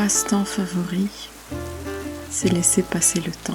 passe-temps favori, c'est laisser passer le temps.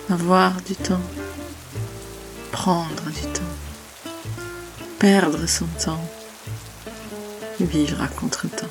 Avoir du temps, prendre du temps, perdre son temps, vivre à contre-temps.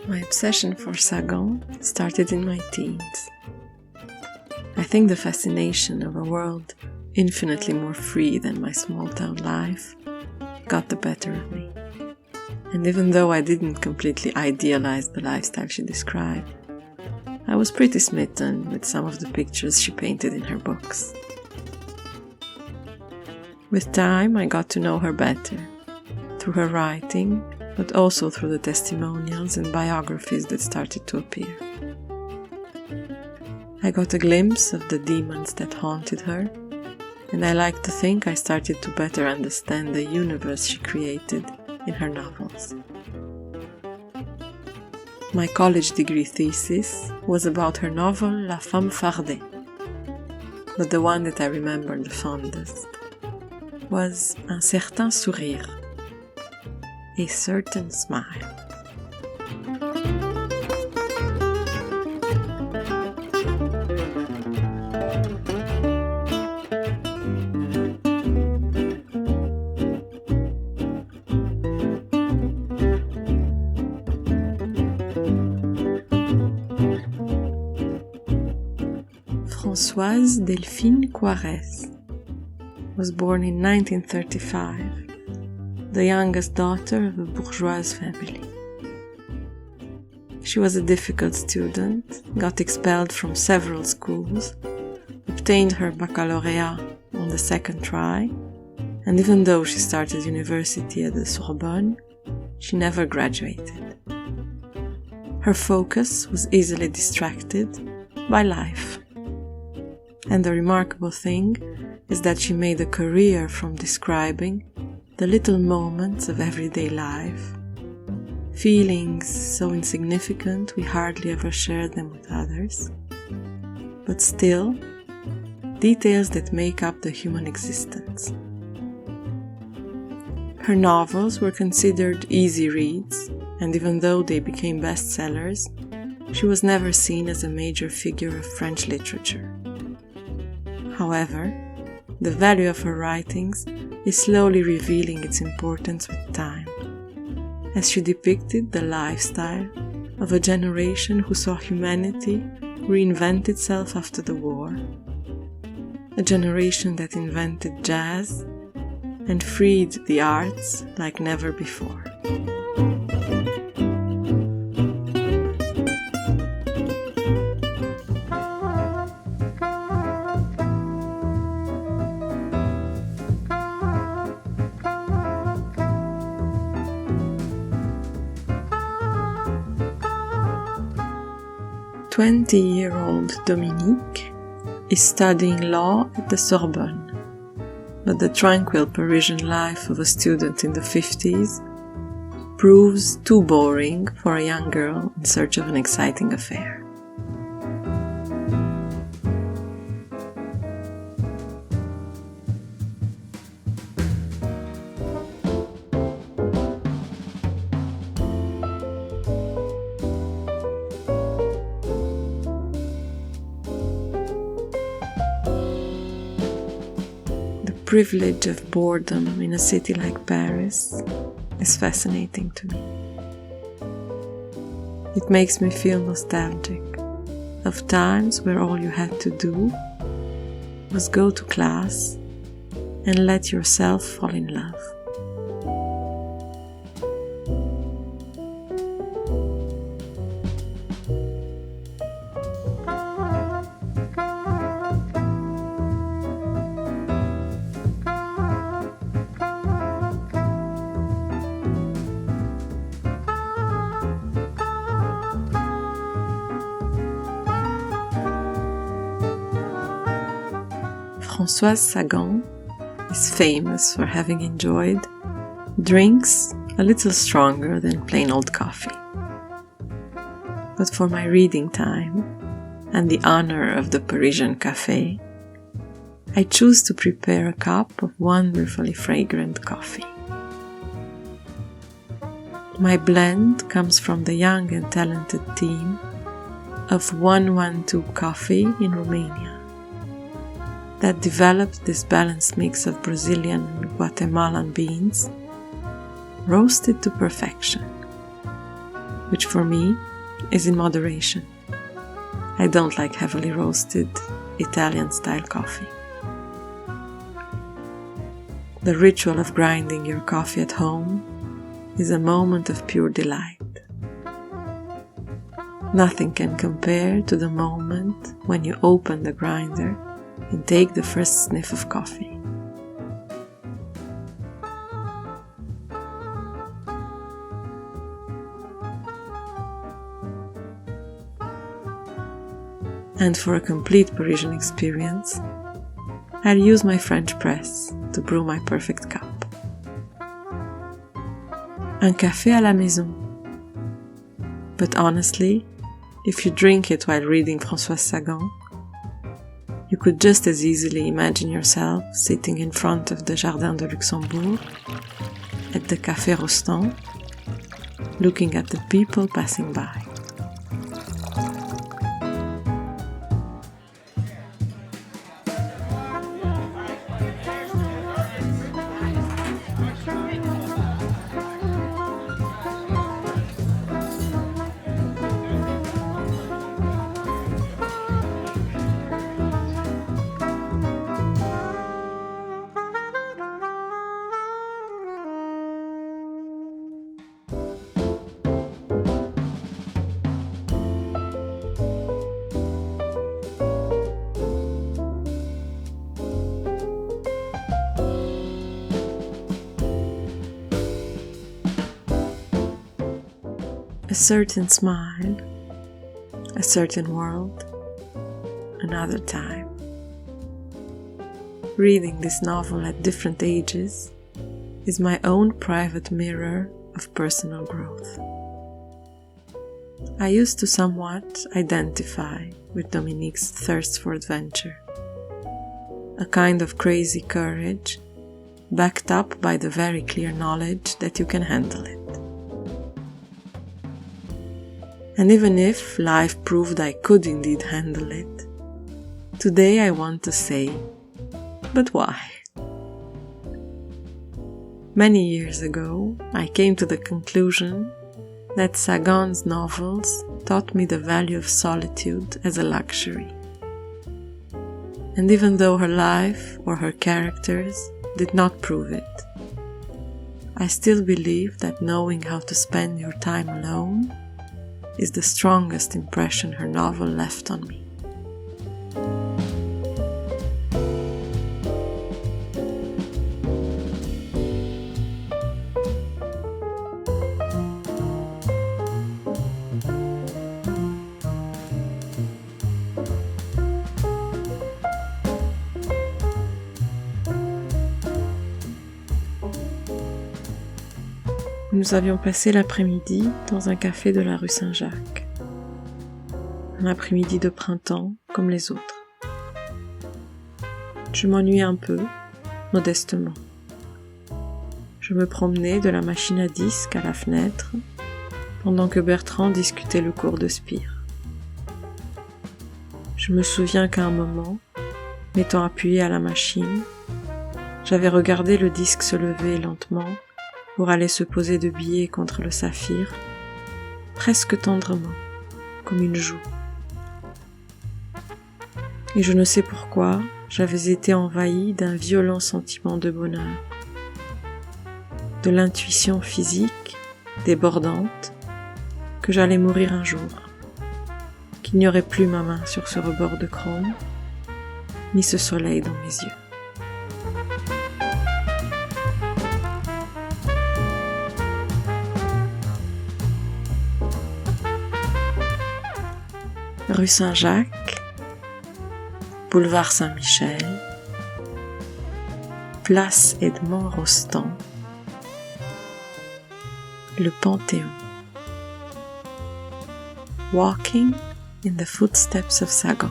My obsession for Sagan started in my teens. I think the fascination of a world infinitely more free than my small-town life got the better of me. And even though I didn't completely idealize the lifestyle she described, I was pretty smitten with some of the pictures she painted in her books. With time, I got to know her better, through her writing, but also through the testimonials and biographies that started to appear. I got a glimpse of the demons that haunted her, and I like to think I started to better understand the universe she created in her novels. My college degree thesis was about her novel La Femme Fardée, but the one that I remember the fondest was Un certain sourire, a certain smile. Françoise Delphine Coirès was born in 1935, the youngest daughter of a bourgeois family. She was a difficult student, got expelled from several schools, obtained her baccalaureate on the second try, and even though she started university at the Sorbonne, she never graduated. Her focus was easily distracted by life. And the remarkable thing is that she made a career from describing the little moments of everyday life, feelings so insignificant we hardly ever shared them with others, but still, details that make up the human existence. Her novels were considered easy reads, and even though they became bestsellers, she was never seen as a major figure of French literature. However, the value of her writings is slowly revealing its importance with time, as she depicted the lifestyle of a generation who saw humanity reinvent itself after the war, a generation that invented jazz and freed the arts like never before. "20-year-old Dominique is studying law at the Sorbonne, but the tranquil Parisian life of a student in the 50s proves too boring for a young girl in search of an exciting affair. The privilege of boredom in a city like Paris is fascinating to me. It makes me feel nostalgic of times where all you had to do was go to class and let yourself fall in love. Françoise Sagan is famous for having enjoyed drinks a little stronger than plain old coffee. But for my reading time and the honor of the Parisian café, I choose to prepare a cup of wonderfully fragrant coffee. My blend comes from the young and talented team of 112 Coffee in Romania that developed this balanced mix of Brazilian and Guatemalan beans roasted to perfection, which for me is in moderation. I don't like heavily roasted Italian-style coffee. The ritual of grinding your coffee at home is a moment of pure delight. Nothing can compare to the moment when you open the grinder and take the first sniff of coffee. And for a complete Parisian experience, I'll use my French press to brew my perfect cup. Un café à la maison. But honestly, if you drink it while reading Françoise Sagan, you could just as easily imagine yourself sitting in front of the Jardin de Luxembourg at the Café Rostand, looking at the people passing by. A certain smile, a certain world, another time. Reading this novel at different ages is my own private mirror of personal growth. I used to somewhat identify with Dominique's thirst for adventure, a kind of crazy courage backed up by the very clear knowledge that you can handle it. And even if life proved I could indeed handle it, today I want to say, but why? Many years ago, I came to the conclusion that Sagan's novels taught me the value of solitude as a luxury. And even though her life or her characters did not prove it, I still believe that knowing how to spend your time alone is the strongest impression her novel left on me. Nous avions passé l'après-midi dans un café de la rue Saint-Jacques. Un après-midi de printemps comme les autres. Je m'ennuyais un peu, modestement. Je me promenais de la machine à disques à la fenêtre, pendant que Bertrand discutait le cours de Spire. Je me souviens qu'à un moment, m'étant appuyé à la machine, j'avais regardé le disque se lever lentement pour aller se poser de biais contre le saphir, presque tendrement, comme une joue. Et je ne sais pourquoi, j'avais été envahi d'un violent sentiment de bonheur, de l'intuition physique, débordante, que j'allais mourir un jour, qu'il n'y aurait plus ma main sur ce rebord de chrome, ni ce soleil dans mes yeux. Rue Saint-Jacques, boulevard Saint-Michel, place Edmond Rostand, le Panthéon. Walking in the footsteps of Sagan.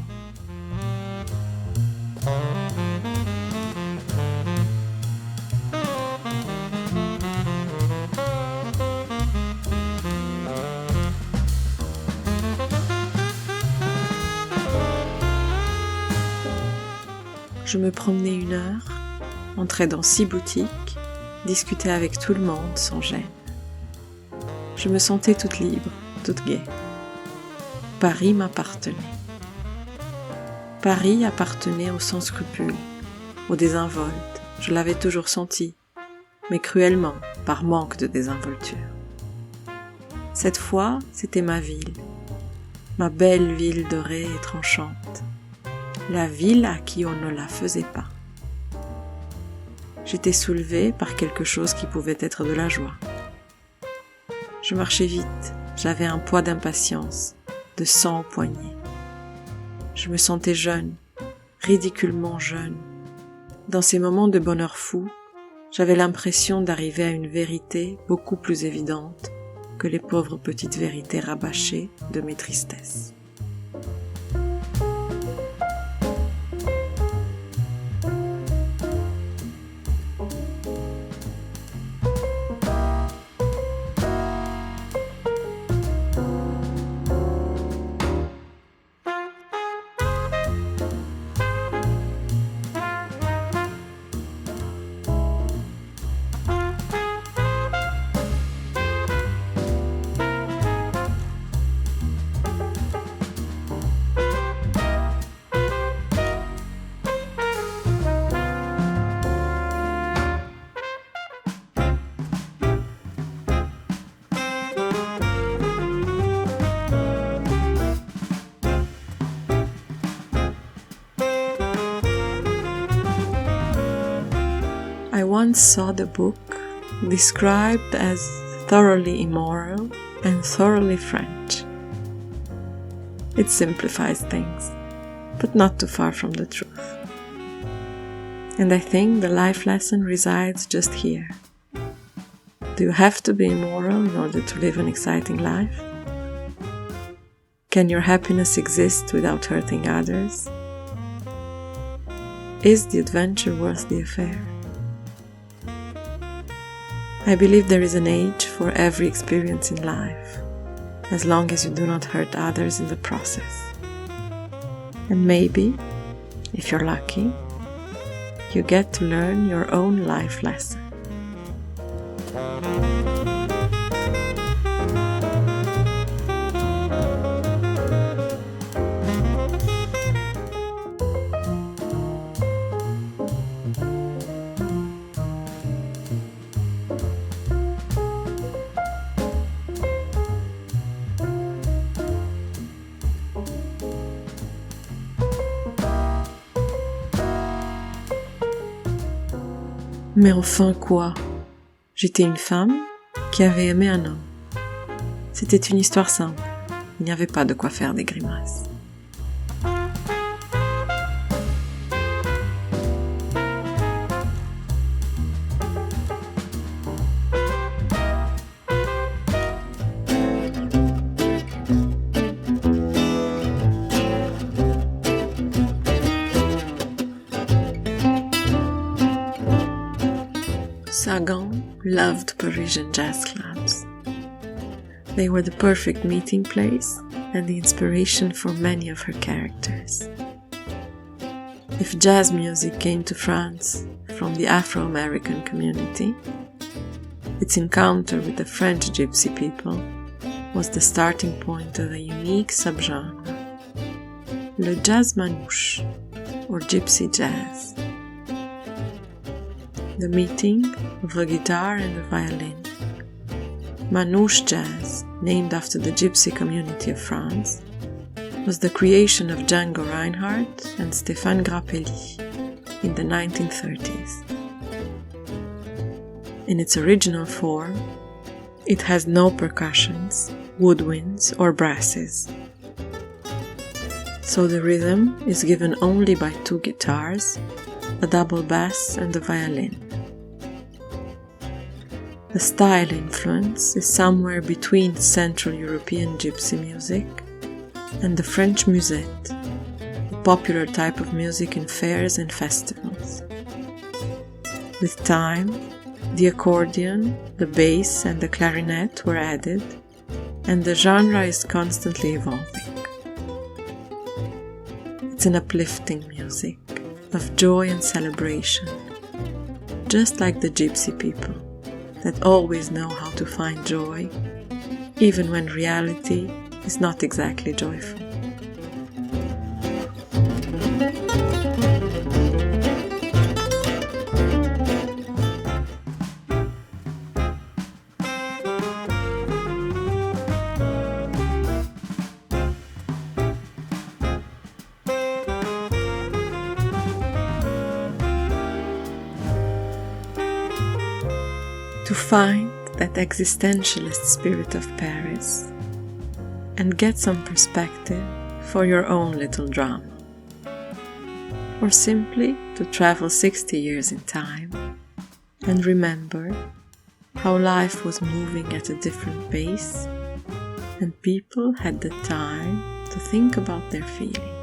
Je me promenais 1 heure, entrais dans 6 boutiques, discutais avec tout le monde sans gêne. Je me sentais toute libre, toute gaie. Paris m'appartenait. Paris appartenait au sans scrupule, au désinvolte. Je l'avais toujours senti, mais cruellement, par manque de désinvolture. Cette fois, c'était ma ville, ma belle ville dorée et tranchante, la ville à qui on ne la faisait pas. J'étais soulevée par quelque chose qui pouvait être de la joie. Je marchais vite, j'avais un poids d'impatience, de sang au poignet. Je me sentais jeune, ridiculement jeune. Dans ces moments de bonheur fou, j'avais l'impression d'arriver à une vérité beaucoup plus évidente que les pauvres petites vérités rabâchées de mes tristesses. I once saw the book described as thoroughly immoral and thoroughly French. It simplifies things, but not too far from the truth. And I think the life lesson resides just here. Do you have to be immoral in order to live an exciting life? Can your happiness exist without hurting others? Is the adventure worth the affair? I believe there is an age for every experience in life, as long as you do not hurt others in the process. And maybe, if you're lucky, you get to learn your own life lesson. Mais enfin quoi? J'étais une femme qui avait aimé un homme. C'était une histoire simple. Il n'y avait pas de quoi faire des grimaces. Sagan loved Parisian jazz clubs. They were the perfect meeting place and the inspiration for many of her characters. If jazz music came to France from the Afro-American community, its encounter with the French gypsy people was the starting point of a unique subgenre, le jazz manouche, or gypsy jazz. The meeting of the guitar and the violin. Manouche jazz, named after the gypsy community of France, was the creation of Django Reinhardt and Stéphane Grappelli in the 1930s. In its original form, it has no percussions, woodwinds, or brasses. So the rhythm is given only by 2 guitars, a double bass and a violin. The style influence is somewhere between Central European gypsy music and the French musette, a popular type of music in fairs and festivals. With time, the accordion, the bass and the clarinet were added, and the genre is constantly evolving. It's an uplifting music of joy and celebration, just like the gypsy people that always know how to find joy, even when reality is not exactly joyful. To find that existentialist spirit of Paris and get some perspective for your own little drama. Or simply to travel 60 years in time and remember how life was moving at a different pace and people had the time to think about their feelings.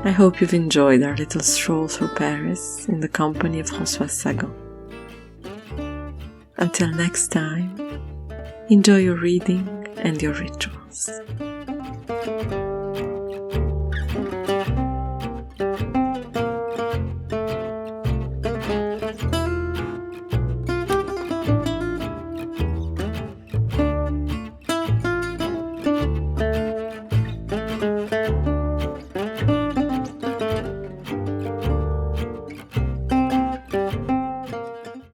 I hope you've enjoyed our little stroll through Paris in the company of Françoise Sagan. Until next time, enjoy your reading and your rituals.